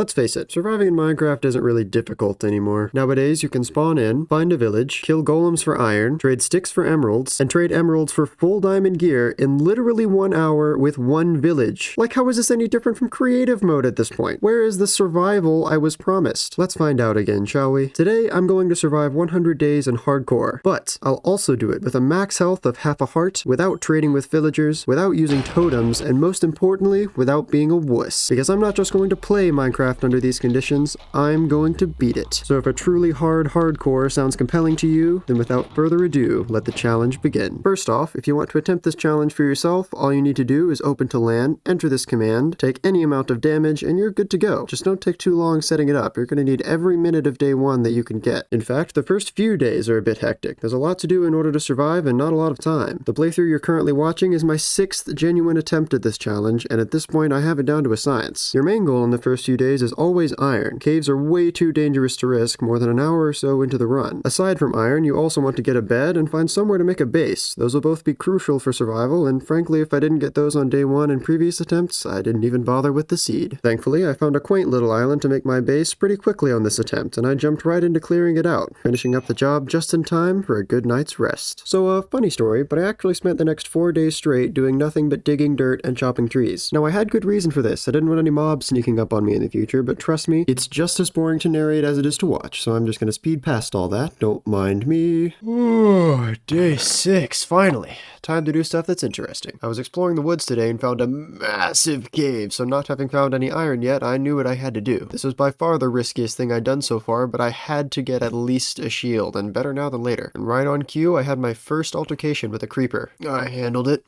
Let's face it, surviving in Minecraft isn't really difficult anymore. Nowadays, you can spawn in, find a village, kill golems for iron, trade sticks for emeralds, and trade emeralds for full diamond gear in literally 1 hour with one village. Like, how is this any different from creative mode at this point? Where is the survival I was promised? Let's find out again, shall we? Today, I'm going to survive 100 days in hardcore, but I'll also do it with a max health of half a heart, without trading with villagers, without using totems, and most importantly, without being a wuss. Because I'm not just going to play Minecraft under these conditions, I'm going to beat it. So if a truly hardcore sounds compelling to you, then without further ado, let the challenge begin. First off, if you want to attempt this challenge for yourself, all you need to do is open to land, enter this command, take any amount of damage, and you're good to go. Just don't take too long setting it up. You're going to need every minute of day 1 that you can get. In fact, the first few days are a bit hectic. There's a lot to do in order to survive and not a lot of time. The playthrough you're currently watching is my 6th genuine attempt at this challenge, and at this point I have it down to a science. Your main goal in the first few days is always iron. Caves are way too dangerous to risk more than an hour or so into the run. Aside from iron, you also want to get a bed and find somewhere to make a base. Those will both be crucial for survival, and frankly, if I didn't get those on day 1 in previous attempts, I didn't even bother with the seed. Thankfully, I found a quaint little island to make my base pretty quickly on this attempt, and I jumped right into clearing it out, finishing up the job just in time for a good night's rest. So, funny story, but I actually spent the next 4 days straight doing nothing but digging dirt and chopping trees. Now, I had good reason for this. I didn't want any mobs sneaking up on me in the future, but trust me, it's just as boring to narrate as it is to watch, so I'm just gonna speed past all that. Don't mind me. Oh, day 6, finally. Time to do stuff that's interesting. I was exploring the woods today and found a massive cave, so not having found any iron yet, I knew what I had to do. This was by far the riskiest thing I'd done so far, but I had to get at least a shield, and better now than later. And right on cue, I had my first altercation with a creeper. I handled it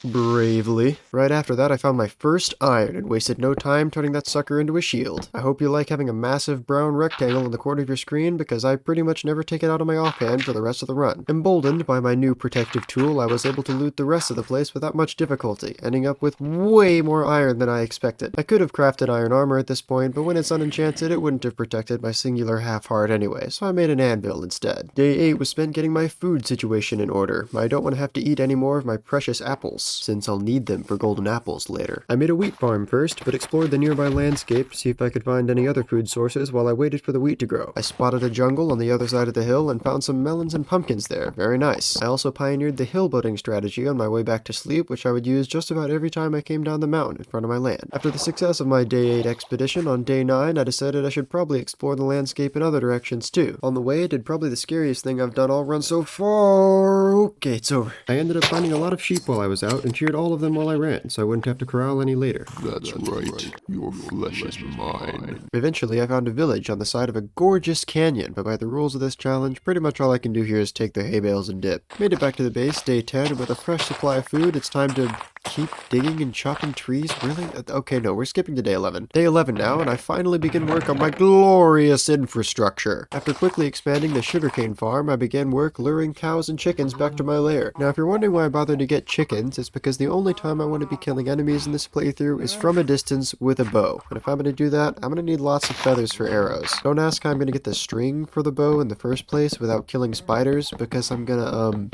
bravely. Right after that, I found my first iron and wasted no time turning that sucker into a shield. I hope you like having a massive brown rectangle in the corner of your screen, because I pretty much never take it out of my offhand for the rest of the run. Emboldened by my new protective tool, I was able to loot the rest of the place without much difficulty, ending up with way more iron than I expected. I could have crafted iron armor at this point, but when it's unenchanted, it wouldn't have protected my singular half-heart anyway, so I made an anvil instead. Day 8 was spent getting my food situation in order. I don't want to have to eat any more of my precious apples, since I'll need them for golden apples later. I made a wheat farm first, but explored the nearby landscape to see if I could find any other food sources while I waited for the wheat to grow. I spotted a jungle on the other side of the hill and found some melons and pumpkins there. Very nice. I also pioneered the hill boating strategy on my way back to sleep, which I would use just about every time I came down the mountain in front of my land. After the success of my day 8 expedition, on day 9 I decided I should probably explore the landscape in other directions too. On the way I did probably the scariest thing I've done all run so far. Okay, it's over. I ended up finding a lot of sheep while I was out and sheared all of them while I ran, so I wouldn't have to corral any later. That's right. Your flesh is mine. Eventually, I found a village on the side of a gorgeous canyon, but by the rules of this challenge, pretty much all I can do here is take the hay bales and dip. Made it back to the base, day 10, and with a fresh supply of food, it's time to keep digging and chopping trees? Really? Okay, no, we're skipping to day 11. Day 11 now, and I finally begin work on my glorious infrastructure. After quickly expanding the sugarcane farm, I began work luring cows and chickens back to my lair. Now, if you're wondering why I bothered to get chickens, it's because the only time I want to be killing enemies in this playthrough is from a distance with a bow. And if I'm going to do that, I'm going to need lots of feathers for arrows. Don't ask how I'm going to get the string for the bow in the first place without killing spiders, because I'm gonna,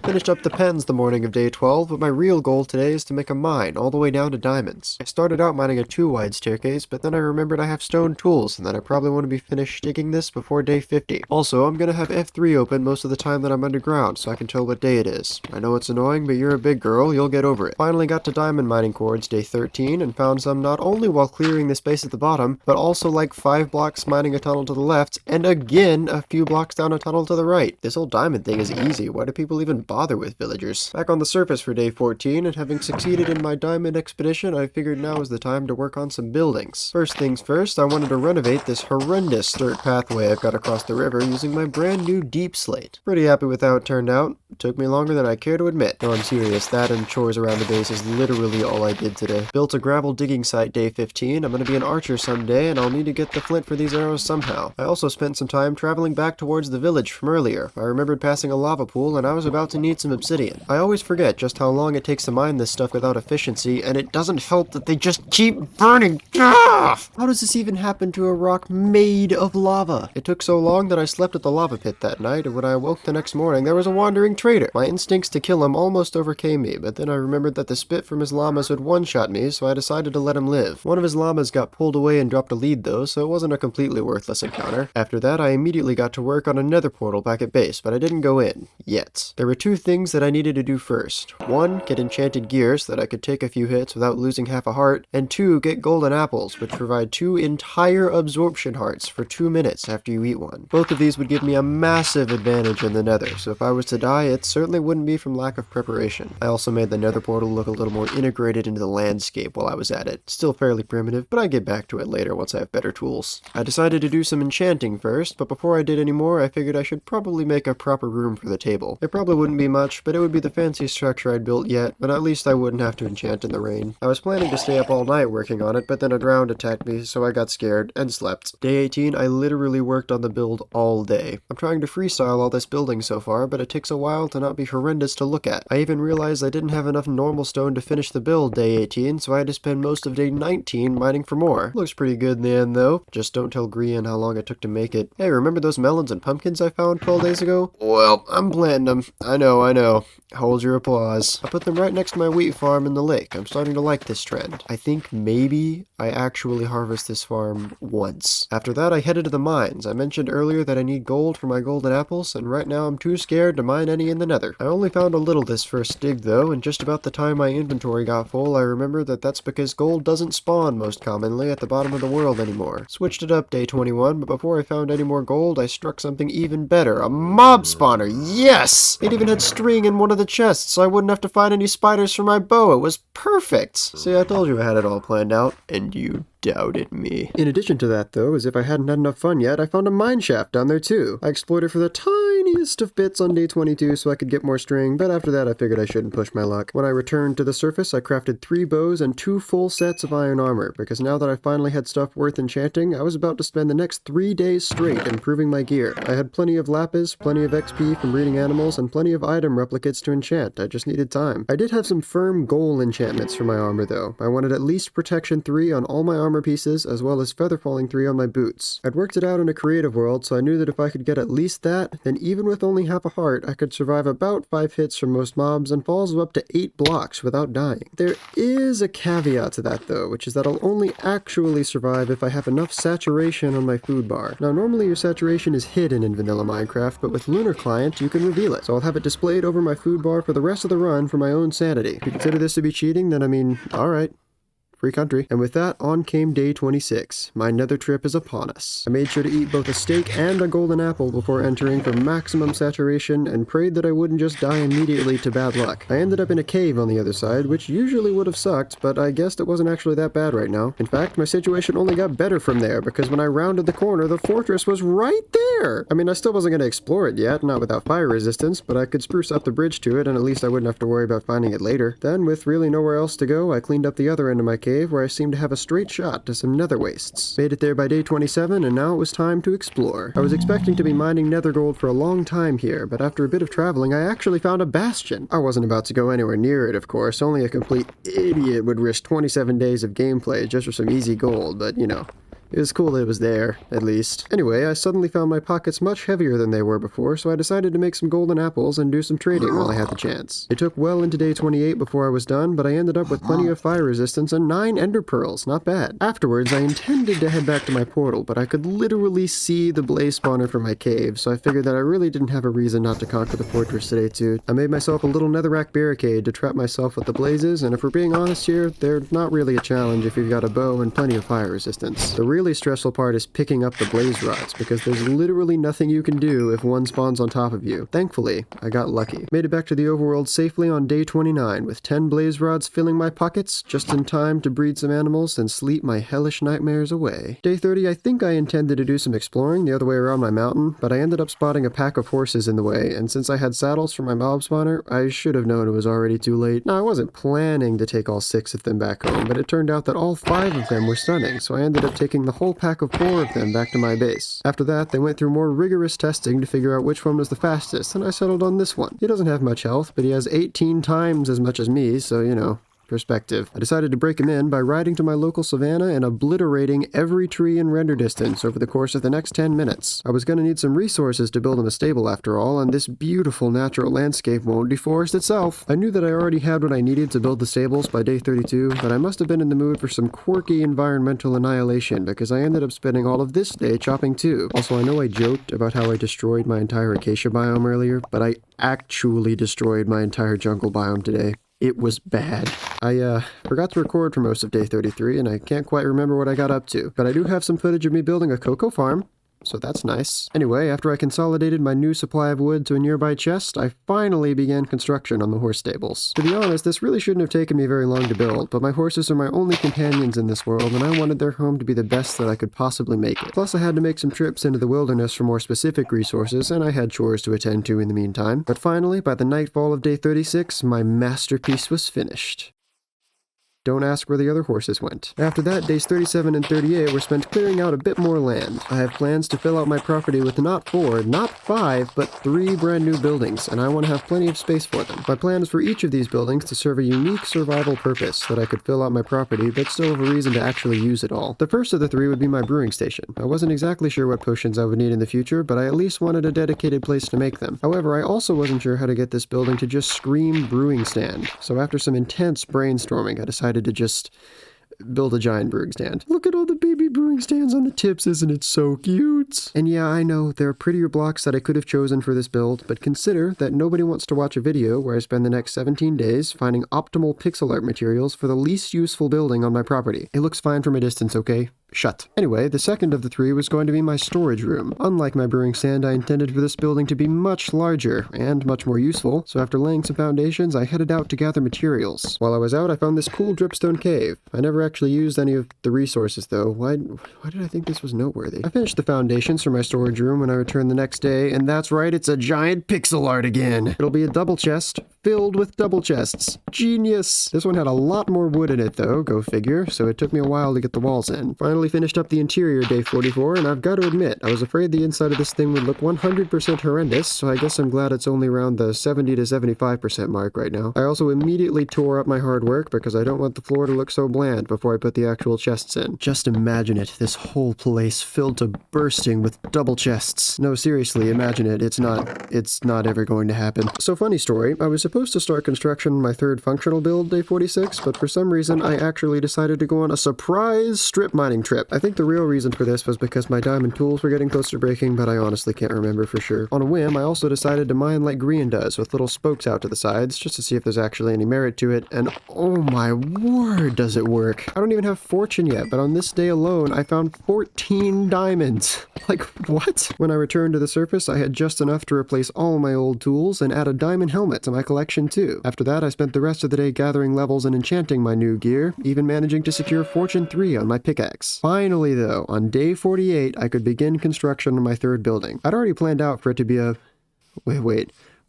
finish up the pens the morning of day 12, but my real goal today is to make a mine all the way down to diamonds. I started out mining a 2-wide staircase, but then I remembered I have stone tools and that I probably want to be finished digging this before day 50. Also, I'm gonna have F3 open most of the time that I'm underground, so I can tell what day it is. I know it's annoying, but you're a big girl, you'll get over it. Finally got to diamond mining cords day 13, and found some not only while clearing the space at the bottom, but also like 5 blocks mining a tunnel to the left, and again a few blocks down a tunnel to the right. This whole diamond thing is easy. Why do people even bother with villagers? Back on the surface for day 14, and having succeeded in my diamond expedition, I figured now is the time to work on some buildings. First things first, I wanted to renovate this horrendous dirt pathway I've got across the river using my brand new deep slate. Pretty happy with how it turned out. It took me longer than I care to admit. No, I'm serious, that and chores around the base is literally all I did today. Built a gravel digging site day 15, I'm gonna be an archer someday, and I'll need to get the flint for these arrows somehow. I also spent some time traveling back towards the village from earlier. I remembered passing a lava pool, and I was about to need some obsidian. I always forget just how long it takes to mine this stuff without efficiency, and it doesn't help that they just keep burning. How does this even happen to a rock made of lava? It took so long that I slept at the lava pit that night, and when I awoke the next morning, there was a wandering trader. My instincts to kill him almost overcame me, but then I remembered that the spit from his llamas would one-shot me, so I decided to let him live. One of his llamas got pulled away and dropped a lead though, so it wasn't a completely worthless encounter. After that, I immediately got to work on a nether portal back at base, but I didn't go in. Yet. There were two things that I needed to do first. One, get enchanted gear so that I could take a few hits without losing half a heart, and two, get golden apples, which provide 2 entire absorption hearts for 2 minutes after you eat one. Both of these would give me a massive advantage in the nether, so if I was to die, it certainly wouldn't be from lack of preparation. I also made the nether portal look a little more integrated into the landscape while I was at it. Still fairly primitive, but I get back to it later once I have better tools. I decided to do some enchanting first, but before I did any more, I figured I should probably make a proper room for the table. It probably wouldn't be much, but it would be the fanciest structure I'd built yet, but at least I wouldn't have to enchant in the rain. I was planning to stay up all night working on it, but then a drowned attacked me, so I got scared and slept. Day 18, I literally worked on the build all day. I'm trying to freestyle all this building so far, but it takes a while to not be horrendous to look at. I even realized I didn't have enough normal stone to finish the build day 18, so I had to spend most of day 19 mining for more. Looks pretty good in the end though. Just don't tell Grian how long it took to make it. Hey, remember those melons and pumpkins I found 12 days ago? Well, I'm planting them. I know. Hold your applause. I put them right next to my wheat farm in the lake. I'm starting to like this trend. I think maybe I actually harvest this farm once. After that, I headed to the mines. I mentioned earlier that I need gold for my golden apples, and right now I'm too scared to mine any in the nether. I only found a little this first dig though, and just about the time my inventory got full, I remembered that that's because gold doesn't spawn most commonly at the bottom of the world anymore. Switched it up day 21, but before I found any more gold, I struck something even better. A mob spawner! Yes! It even had string in one of the chests, so I wouldn't have to find any spiders for my bow. It was perfect! See, I told you I had it all planned out, and you doubted me. In addition to that, though, as if I hadn't had enough fun yet, I found a mine shaft down there too. I explored it for the tiniest of bits on day 22 so I could get more string, but after that I figured I shouldn't push my luck. When I returned to the surface, I crafted 3 bows and 2 full sets of iron armor, because now that I finally had stuff worth enchanting, I was about to spend the next 3 days straight improving my gear. I had plenty of lapis, plenty of XP from breeding animals, and plenty of item replicates to enchant. I just needed time. I did have some firm goal enchantments for my armor though. I wanted at least protection 3 on all my armor pieces, as well as feather falling 3 on my boots. I'd worked it out in a creative world, so I knew that if I could get at least that, then even with only half a heart, I could survive about 5 hits from most mobs and falls of up to 8 blocks without dying. There is a caveat to that though, which is that I'll only actually survive if I have enough saturation on my food bar. Now normally your saturation is hidden in vanilla Minecraft, but with Lunar Client you can reveal it, so I'll have it displayed over my food bar for the rest of the run for my own sanity. If you consider this to be cheating, then I mean, alright. Free country. And with that, on came day 26. My nether trip is upon us. I made sure to eat both a steak and a golden apple before entering for maximum saturation and prayed that I wouldn't just die immediately to bad luck. I ended up in a cave on the other side, which usually would have sucked, but I guessed it wasn't actually that bad right now. In fact, my situation only got better from there, because when I rounded the corner, the fortress was right there! I mean, I still wasn't going to explore it yet, not without fire resistance, but I could spruce up the bridge to it, and at least I wouldn't have to worry about finding it later. Then, with really nowhere else to go, I cleaned up the other end of my cave, where I seemed to have a straight shot to some nether wastes. Made it there by day 27, and now it was time to explore. I was expecting to be mining nether gold for a long time here, but after a bit of traveling, I actually found a bastion. I wasn't about to go anywhere near it, of course. Only a complete idiot would risk 27 days of gameplay just for some easy gold, but you know. It was cool that it was there, at least. Anyway, I suddenly found my pockets much heavier than they were before, so I decided to make some golden apples and do some trading while I had the chance. It took well into day 28 before I was done, but I ended up with plenty of fire resistance and 9 ender pearls, not bad. Afterwards, I intended to head back to my portal, but I could literally see the blaze spawner from my cave, so I figured that I really didn't have a reason not to conquer the fortress today too. I made myself a little netherrack barricade to trap myself with the blazes, and if we're being honest here, they're not really a challenge if you've got a bow and plenty of fire resistance. The really stressful part is picking up the blaze rods, because there's literally nothing you can do if one spawns on top of you. Thankfully, I got lucky. Made it back to the overworld safely on day 29, with 10 blaze rods filling my pockets, just in time to breed some animals and sleep my hellish nightmares away. Day 30, I think I intended to do some exploring the other way around my mountain, but I ended up spotting a pack of horses in the way, and since I had saddles for my mob spawner, I should have known it was already too late. Now, I wasn't planning to take all 6 of them back home, but it turned out that all 5 of them were stunning, so I ended up taking the whole pack of 4 of them back to my base. After that, they went through more rigorous testing to figure out which one was the fastest, and I settled on this one. He doesn't have much health, but he has 18 times as much as me, so you know, perspective. I decided to break him in by riding to my local savanna and obliterating every tree in render distance over the course of the next 10 minutes. I was going to need some resources to build him a stable after all, and this beautiful natural landscape won't deforest itself. I knew that I already had what I needed to build the stables by day 32, but I must have been in the mood for some quirky environmental annihilation because I ended up spending all of this day chopping too. Also, I know I joked about how I destroyed my entire acacia biome earlier, but I actually destroyed my entire jungle biome today. It was bad. I forgot to record for most of day 33, and I can't quite remember what I got up to. But I do have some footage of me building a cocoa farm, so that's nice. Anyway, after I consolidated my new supply of wood to a nearby chest, I finally began construction on the horse stables. To be honest, this really shouldn't have taken me very long to build, but my horses are my only companions in this world, and I wanted their home to be the best that I could possibly make it. Plus, I had to make some trips into the wilderness for more specific resources, and I had chores to attend to in the meantime. But finally, by the nightfall of day 36, my masterpiece was finished. Don't ask where the other horses went. After that, days 37 and 38 were spent clearing out a bit more land. I have plans to fill out my property with not 4, not 5, but 3 brand new buildings, and I want to have plenty of space for them. My plan is for each of these buildings to serve a unique survival purpose that I could fill out my property, but still have a reason to actually use it all. The first of the 3 would be my brewing station. I wasn't exactly sure what potions I would need in the future, but I at least wanted a dedicated place to make them. However, I also wasn't sure how to get this building to just scream brewing stand. So after some intense brainstorming, I decided to just build a giant brewing stand. Look at all the baby brewing stands on the tips, isn't it so cute? And yeah, I know, there are prettier blocks that I could have chosen for this build, but consider that nobody wants to watch a video where I spend the next 17 days finding optimal pixel art materials for the least useful building on my property. It looks fine from a distance, okay? Shut. Anyway, the second of the 3 was going to be my storage room. Unlike my brewing stand, I intended for this building to be much larger and much more useful, so after laying some foundations, I headed out to gather materials. While I was out, I found this cool dripstone cave. I never actually used any of the resources though. Why did I think this was noteworthy? I finished the foundations for my storage room when I returned the next day, and that's right, it's a giant pixel art again. It'll be a double chest filled with double chests. Genius! This one had a lot more wood in it though, go figure, so it took me a while to get the walls in. Finally finished up the interior day 44, and I've got to admit, I was afraid the inside of this thing would look 100% horrendous, so I guess I'm glad it's only around the 70 to 75% mark right now. I also immediately tore up my hard work because I don't want the floor to look so bland before I put the actual chests in. Just imagine it, this whole place filled to bursting with double chests. No, seriously, imagine it. It's not ever going to happen. So funny story, I was supposed to start construction on my 3rd functional build day 46, but for some reason I actually decided to go on a surprise strip mining trip. I think the real reason for this was because my diamond tools were getting close to breaking, but I honestly can't remember for sure. On a whim, I also decided to mine like Grian does, with little spokes out to the sides, just to see if there's actually any merit to it, and oh my word, does it work. I don't even have fortune yet, but on this day alone, I found 14 diamonds. Like, what? When I returned to the surface, I had just enough to replace all my old tools and add a diamond helmet to my collection too. After that, I spent the rest of the day gathering levels and enchanting my new gear, even managing to secure Fortune 3 on my pickaxe. Finally though, on day 48, I could begin construction on my 3rd building. I'd already planned out for it to be a...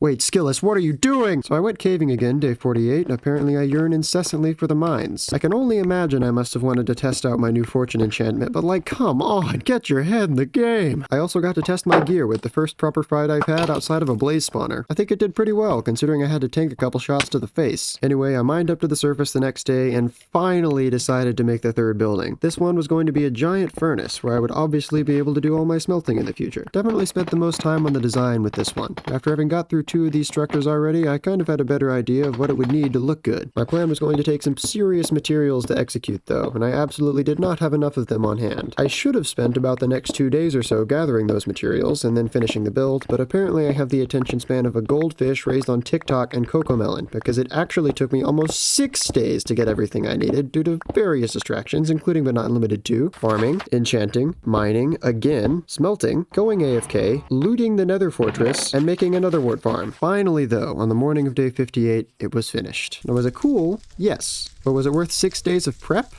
Wait, Skillis, what are you doing? So I went caving again, day 48, and apparently I yearn incessantly for the mines. I can only imagine I must have wanted to test out my new fortune enchantment, but like, come on, get your head in the game. I also got to test my gear with the first proper fight I've had outside of a blaze spawner. I think it did pretty well, considering I had to tank a couple shots to the face. Anyway, I mined up to the surface the next day, and finally decided to make the 3rd building. This one was going to be a giant furnace, where I would obviously be able to do all my smelting in the future. Definitely spent the most time on the design with this one. After having got through 2 of these structures already, I kind of had a better idea of what it would need to look good. My plan was going to take some serious materials to execute though, and I absolutely did not have enough of them on hand. I should have spent about the next 2 days or so gathering those materials and then finishing the build, but apparently I have the attention span of a goldfish raised on TikTok and Cocomelon, because it actually took me almost 6 days to get everything I needed due to various distractions, including but not limited to farming, enchanting, mining, again, smelting, going AFK, looting the Nether fortress, and making another wart farm. Finally though, on the morning of day 58, it was finished. Now was it cool? Yes. But was it worth 6 days of prep?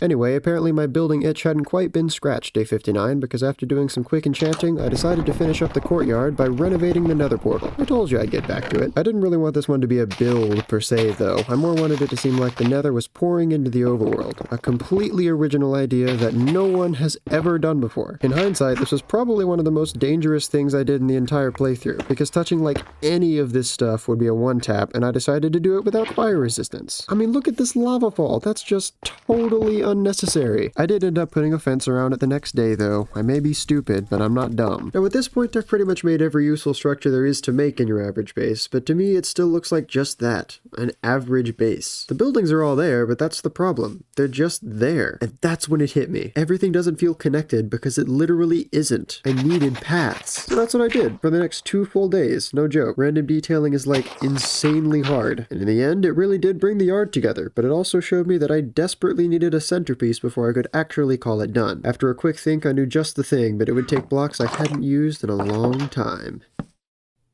Anyway, apparently my building itch hadn't quite been scratched day 59, because after doing some quick enchanting, I decided to finish up the courtyard by renovating the Nether portal. I told you I'd get back to it. I didn't really want this one to be a build per se though. I more wanted it to seem like the Nether was pouring into the overworld. A completely original idea that no one has ever done before. In hindsight, this was probably one of the most dangerous things I did in the entire playthrough, because touching like any of this stuff would be a one-tap, and I decided to do it without fire resistance. I mean, look at this lava fall. That's just totally unnecessary. I did end up putting a fence around it the next day though. I may be stupid, but I'm not dumb. Now at this point, I've pretty much made every useful structure there is to make in your average base, but to me it still looks like just that, an average base. The buildings are all there, but that's the problem. They're just there. And that's when it hit me. Everything doesn't feel connected because it literally isn't. I needed paths. So that's what I did for the next 2 full days. No joke. Random detailing is like insanely hard. And in the end, it really did bring the yard together, but it also showed me that I desperately needed a centerpiece before I could actually call it done. After a quick think, I knew just the thing, but it would take blocks I hadn't used in a long time.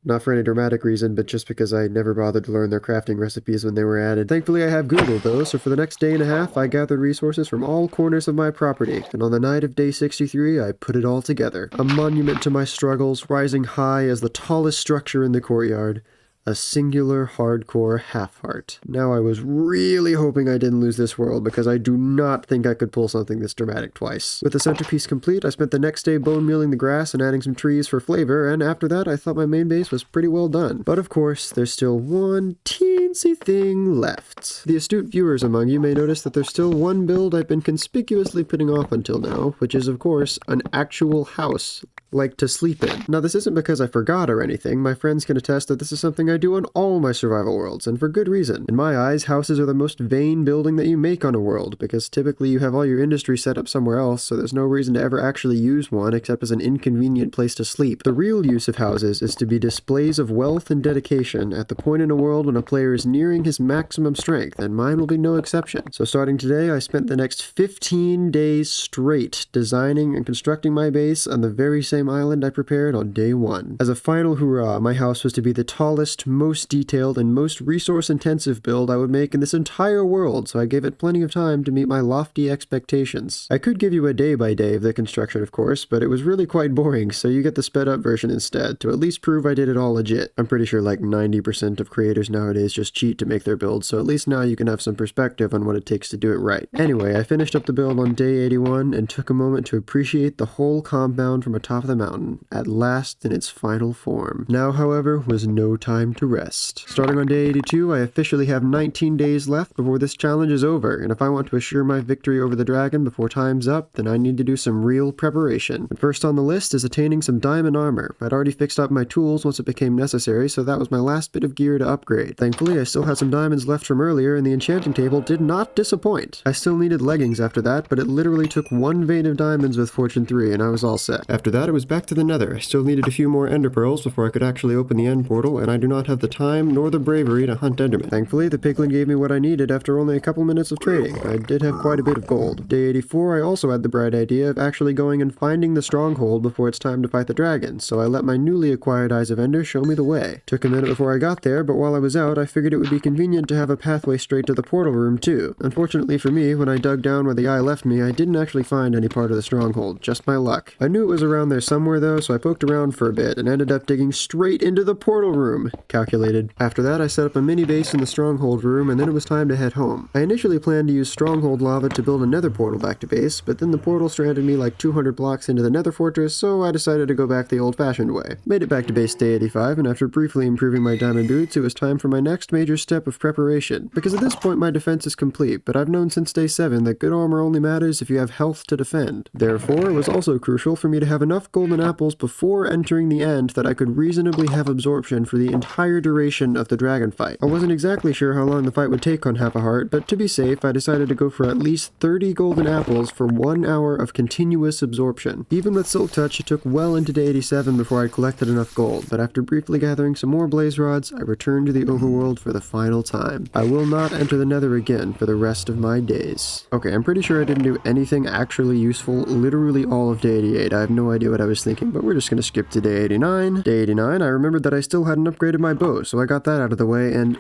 Not for any dramatic reason, but just because I never bothered to learn their crafting recipes when they were added. Thankfully, I have Google though, so for the next day and a half, I gathered resources from all corners of my property, and on the night of day 63, I put it all together. A monument to my struggles, rising high as the tallest structure in the courtyard. A singular hardcore half-heart. Now I was really hoping I didn't lose this world, because I do not think I could pull something this dramatic twice. With the centerpiece complete, I spent the next day bone mealing the grass and adding some trees for flavor, and after that I thought my main base was pretty well done. But of course, there's still one teensy thing left. The astute viewers among you may notice that there's still one build I've been conspicuously putting off until now, which is of course an actual house, like to sleep in. Now this isn't because I forgot or anything. My friends can attest that this is something I do on all my survival worlds, and for good reason. In my eyes, houses are the most vain building that you make on a world, because typically you have all your industry set up somewhere else, so there's no reason to ever actually use one except as an inconvenient place to sleep. The real use of houses is to be displays of wealth and dedication at the point in a world when a player is nearing his maximum strength, and mine will be no exception. So starting today, I spent the next 15 days straight designing and constructing my base on the very same island I prepared on day 1. As a final hurrah, my house was to be the tallest, most detailed, and most resource-intensive build I would make in this entire world, so I gave it plenty of time to meet my lofty expectations. I could give you a day-by-day of the construction, of course, but it was really quite boring, so you get the sped-up version instead, to at least prove I did it all legit. I'm pretty sure like 90% of creators nowadays just cheat to make their builds, so at least now you can have some perspective on what it takes to do it right. Anyway, I finished up the build on day 81, and took a moment to appreciate the whole compound from atop the mountain, at last in its final form. Now, however, was no time to rest. Starting on day 82, I officially have 19 days left before this challenge is over, and if I want to assure my victory over the dragon before time's up, then I need to do some real preparation. But first on the list is attaining some diamond armor. I'd already fixed up my tools once it became necessary, so that was my last bit of gear to upgrade. Thankfully, I still had some diamonds left from earlier, and the enchanting table did not disappoint. I still needed leggings after that, but it literally took 1 vein of diamonds with Fortune 3, and I was all set. After that, it was back to the Nether. I still needed a few more ender pearls before I could actually open the end portal, and I do not have the time nor the bravery to hunt endermen. Thankfully, the piglin gave me what I needed after only a couple minutes of trading. I did have quite a bit of gold. Day 84, I also had the bright idea of actually going and finding the stronghold before it's time to fight the dragon, so I let my newly acquired Eyes of Ender show me the way. Took a minute before I got there, but while I was out, I figured it would be convenient to have a pathway straight to the portal room too. Unfortunately for me, when I dug down where the eye left me, I didn't actually find any part of the stronghold, just my luck. I knew it was around there somewhere though, so I poked around for a bit and ended up digging straight into the portal room. Calculated. After that, I set up a mini base in the stronghold room, and then it was time to head home. I initially planned to use stronghold lava to build a nether portal back to base, but then the portal stranded me like 200 blocks into the nether fortress, so I decided to go back the old-fashioned way. Made it back to base day 85, and after briefly improving my diamond boots, it was time for my next major step of preparation. Because at this point my defense is complete, but I've known since day 7 that good armor only matters if you have health to defend. Therefore, it was also crucial for me to have enough golden apples before entering the end that I could reasonably have absorption for the entire duration of the dragon fight. I wasn't exactly sure how long the fight would take on half a heart, but to be safe, I decided to go for at least 30 golden apples for 1 hour of continuous absorption. Even with Silk Touch, it took well into day 87 before I collected enough gold, but after briefly gathering some more blaze rods, I returned to the overworld for the final time. I will not enter the Nether again for the rest of my days. Okay, I'm pretty sure I didn't do anything actually useful literally all of day 88. I have no idea what I was thinking, but we're just gonna skip to day 89. Day 89, I remembered that I still hadn't upgraded my bow, so I got that out of the way, and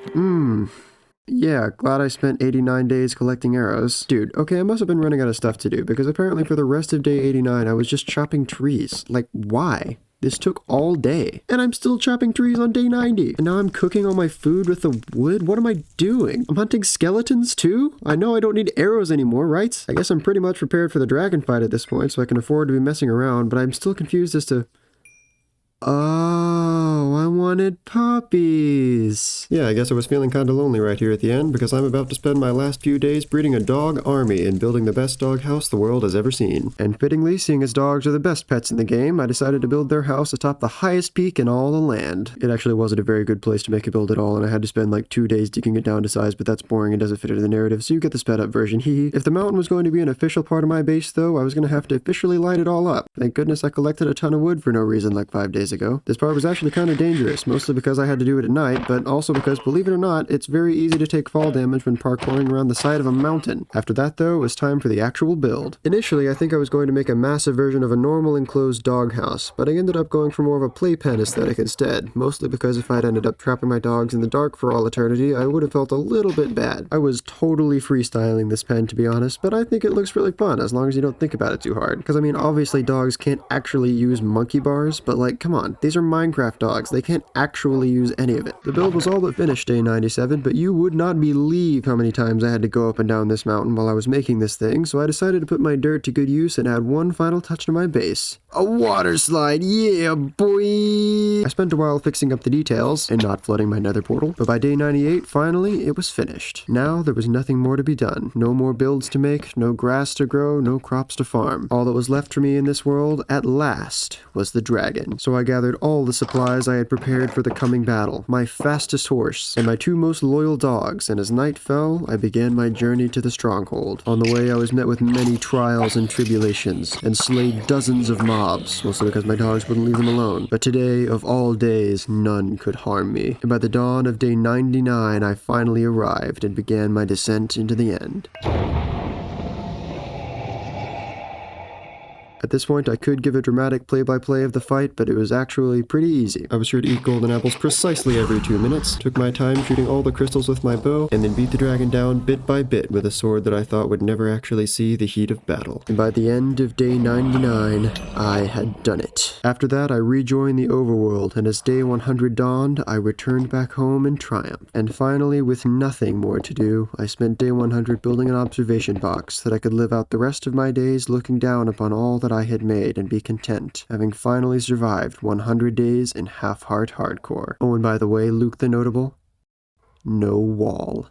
Yeah, glad I spent 89 days collecting arrows. Dude, okay, I must have been running out of stuff to do, because apparently for the rest of day 89, I was just chopping trees. Like, why? This took all day. And I'm still chopping trees on day 90. And now I'm cooking all my food with the wood? What am I doing? I'm hunting skeletons too? I know I don't need arrows anymore, right? I guess I'm pretty much prepared for the dragon fight at this point, so I can afford to be messing around, but I'm still confused as to... Oh, I wanted puppies. Yeah, I guess I was feeling kind of lonely right here at the end because I'm about to spend my last few days breeding a dog army and building the best dog house the world has ever seen. And fittingly, seeing as dogs are the best pets in the game, I decided to build their house atop the highest peak in all the land. It actually wasn't a very good place to make a build at all, and I had to spend like 2 days digging it down to size, but that's boring and doesn't fit into the narrative, so you get the sped up version. Hee. If the mountain was going to be an official part of my base though, I was going to have to officially light it all up. Thank goodness I collected a ton of wood for no reason like 5 days ago. This part was actually kind of dangerous, mostly because I had to do it at night, but also because, believe it or not, it's very easy to take fall damage when parkouring around the side of a mountain. After that though, it was time for the actual build. Initially, I think I was going to make a massive version of a normal enclosed doghouse, but I ended up going for more of a playpen aesthetic instead, mostly because if I'd ended up trapping my dogs in the dark for all eternity, I would have felt a little bit bad. I was totally freestyling this pen, to be honest, but I think it looks really fun as long as you don't think about it too hard. Because I mean, obviously dogs can't actually use monkey bars, but like, come on, these are Minecraft dogs. They can't actually use any of it. The build was all but finished day 97, but you would not believe how many times I had to go up and down this mountain while I was making this thing, so I decided to put my dirt to good use and add one final touch to my base. A water slide, yeah boy! I spent a while fixing up the details and not flooding my nether portal, but by day 98, finally, it was finished. Now there was nothing more to be done. No more builds to make, no grass to grow, no crops to farm. All that was left for me in this world, at last, was the dragon. So I gathered all the supplies I had prepared for the coming battle, my fastest horse, and my 2 most loyal dogs, and as night fell, I began my journey to the stronghold. On the way, I was met with many trials and tribulations, and slayed dozens of mobs, mostly because my dogs wouldn't leave them alone. But today, of all days, none could harm me, and by the dawn of day 99, I finally arrived and began my descent into the end. At this point, I could give a dramatic play-by-play of the fight, but it was actually pretty easy. I was sure to eat golden apples precisely every 2 minutes, took my time shooting all the crystals with my bow, and then beat the dragon down bit by bit with a sword that I thought would never actually see the heat of battle. And by the end of day 99, I had done it. After that, I rejoined the overworld, and as day 100 dawned, I returned back home in triumph. And finally, with nothing more to do, I spent day 100 building an observation box that I could live out the rest of my days looking down upon all that I had made and be content, having finally survived 100 days in half-heart hardcore. Oh, and by the way, Luke the Notable, no wall.